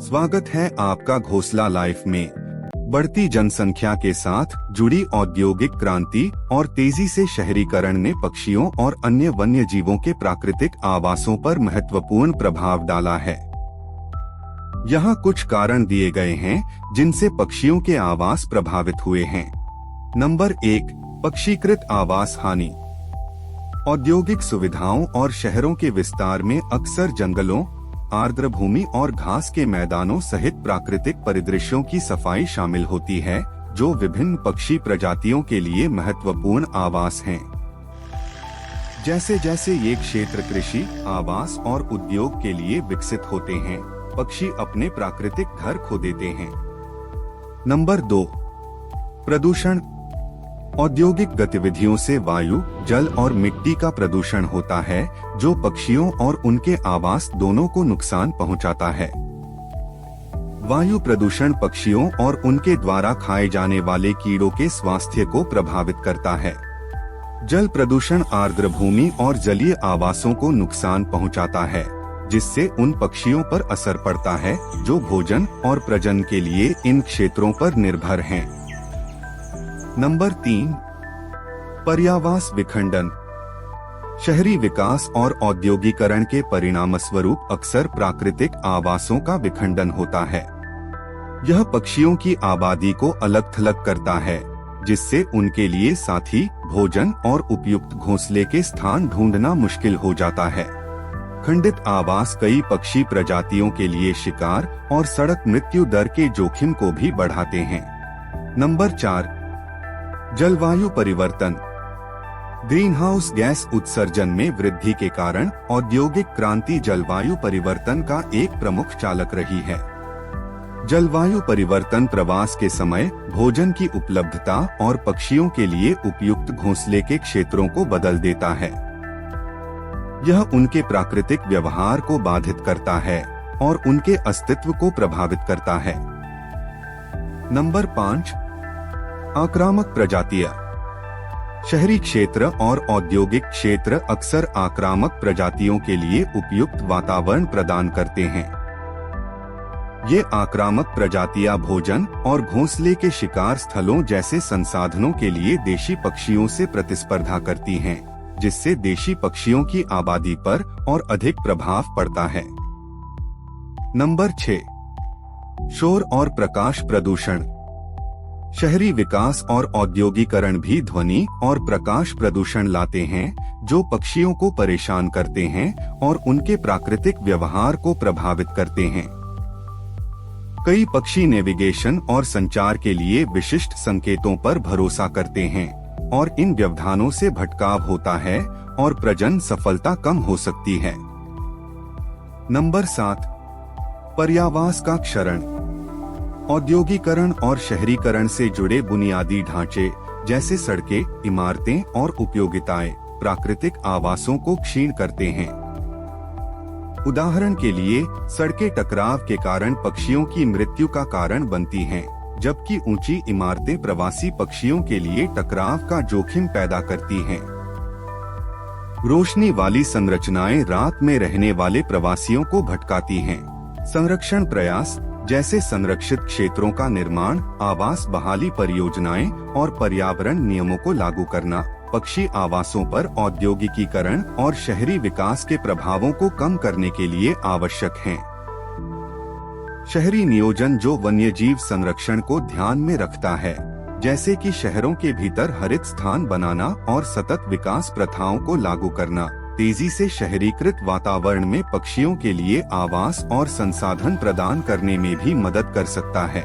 स्वागत है आपका घोंसला लाइफ में। बढ़ती जनसंख्या के साथ जुड़ी औद्योगिक क्रांति और तेजी से शहरीकरण ने पक्षियों और अन्य वन्य जीवों के प्राकृतिक आवासों पर महत्वपूर्ण प्रभाव डाला है। यहाँ कुछ कारण दिए गए हैं जिनसे पक्षियों के आवास प्रभावित हुए हैं। नंबर 1, पक्षीकृत आवास हानि। औद्योगिक सुविधाओं और शहरों के विस्तार में अक्सर जंगलों, आर्द्र भूमि और घास के मैदानों सहित प्राकृतिक परिदृश्यों की सफाई शामिल होती है, जो विभिन्न पक्षी प्रजातियों के लिए महत्वपूर्ण आवास हैं। जैसे जैसे ये क्षेत्र कृषि, आवास और उद्योग के लिए विकसित होते हैं, पक्षी अपने प्राकृतिक घर खो देते हैं। नंबर 2, प्रदूषण। औद्योगिक गतिविधियों से वायु, जल और मिट्टी का प्रदूषण होता है, जो पक्षियों और उनके आवास दोनों को नुकसान पहुंचाता है। वायु प्रदूषण पक्षियों और उनके द्वारा खाए जाने वाले कीड़ों के स्वास्थ्य को प्रभावित करता है। जल प्रदूषण आर्द्र भूमि और जलीय आवासों को नुकसान पहुंचाता है, जिससे उन पक्षियों पर असर पड़ता है जो भोजन और प्रजनन के लिए इन क्षेत्रों पर निर्भर हैं। नंबर 3, पर्यावास विखंडन। शहरी विकास और औद्योगिकरण के परिणामस्वरूप अक्सर प्राकृतिक आवासों का विखंडन होता है। यह पक्षियों की आबादी को अलग-थलग करता है, जिससे उनके लिए साथी, भोजन और उपयुक्त घोंसले के स्थान ढूंढना मुश्किल हो जाता है। खंडित आवास कई पक्षी प्रजातियों के लिए शिकार और सड़क मृत्यु दर के जोखिम को भी बढ़ाते हैं। नंबर 4, जलवायु परिवर्तन। ग्रीनहाउस गैस उत्सर्जन में वृद्धि के कारण औद्योगिक क्रांति जलवायु परिवर्तन का एक प्रमुख चालक रही है। जलवायु परिवर्तन प्रवास के समय भोजन की उपलब्धता और पक्षियों के लिए उपयुक्त घोंसले के क्षेत्रों को बदल देता है। यह उनके प्राकृतिक व्यवहार को बाधित करता है और उनके अस्तित्व को प्रभावित करता है। नंबर 5, आक्रामक प्रजातियां। शहरी क्षेत्र और औद्योगिक क्षेत्र अक्सर आक्रामक प्रजातियों के लिए उपयुक्त वातावरण प्रदान करते हैं। ये आक्रामक प्रजातियां भोजन और घोंसले के शिकार स्थलों जैसे संसाधनों के लिए देशी पक्षियों से प्रतिस्पर्धा करती हैं, जिससे देशी पक्षियों की आबादी पर और अधिक प्रभाव पड़ता है। नंबर 6, शोर और प्रकाश प्रदूषण। शहरी विकास और औद्योगिकरण भी ध्वनि और प्रकाश प्रदूषण लाते हैं, जो पक्षियों को परेशान करते हैं और उनके प्राकृतिक व्यवहार को प्रभावित करते हैं। कई पक्षी नेविगेशन और संचार के लिए विशिष्ट संकेतों पर भरोसा करते हैं और इन व्यवधानों से भटकाव होता है और प्रजनन सफलता कम हो सकती है। नंबर 7, पर्यावास का क्षरण। औद्योगिकरण और शहरीकरण से जुड़े बुनियादी ढांचे जैसे सड़कें, इमारतें और उपयोगिताएं प्राकृतिक आवासों को क्षीण करते हैं। उदाहरण के लिए, सड़कें टकराव के कारण पक्षियों की मृत्यु का कारण बनती हैं, जबकि ऊंची इमारतें प्रवासी पक्षियों के लिए टकराव का जोखिम पैदा करती हैं। रोशनी वाली संरचनाएं रात में रहने वाले प्रवासियों को भटकाती हैं। संरक्षण प्रयास जैसे संरक्षित क्षेत्रों का निर्माण, आवास बहाली परियोजनाएं और पर्यावरण नियमों को लागू करना पक्षी आवासों पर औद्योगिकीकरण और शहरी विकास के प्रभावों को कम करने के लिए आवश्यक हैं। शहरी नियोजन जो वन्यजीव संरक्षण को ध्यान में रखता है, जैसे कि शहरों के भीतर हरित स्थान बनाना और सतत विकास प्रथाओं को लागू करना, तेजी से शहरीकृत वातावरण में पक्षियों के लिए आवास और संसाधन प्रदान करने में भी मदद कर सकता है।